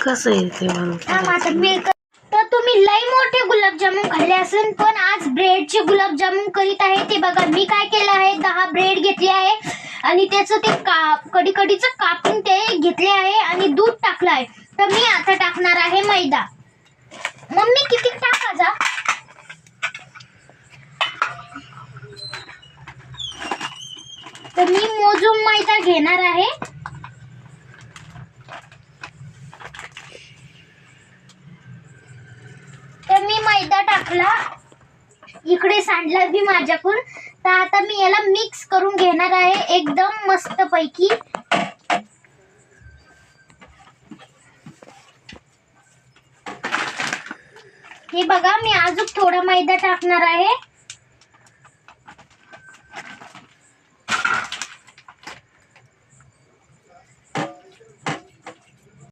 कसं आहे ते बनवतात? तर तुम्ही लई मोठे गुलाबजामुन खाल्ले असेल, पण आज ब्रेडचे गुलाबजामुन करीत आहे. ते बघा मी काय केलं आहे, 10 ब्रेड घेतले आहे आणि त्याचं ते कडीचं कापून ते घेतले आहे आणि दूध टाकलं आहे. तर मी आता टाकणार आहे मैदा. मम्मी किती टाकायचा? तर मी मोजून मैदा घेणार आहे. तर मी मैदा टाकला, इकडे सांडला बी माझ्याकडून. तर आता मी याला मिक्स करून घेणार आहे एकदम मस्त पैकी. हे बघा मी अजून थोडा मैदा टाकणार आहे.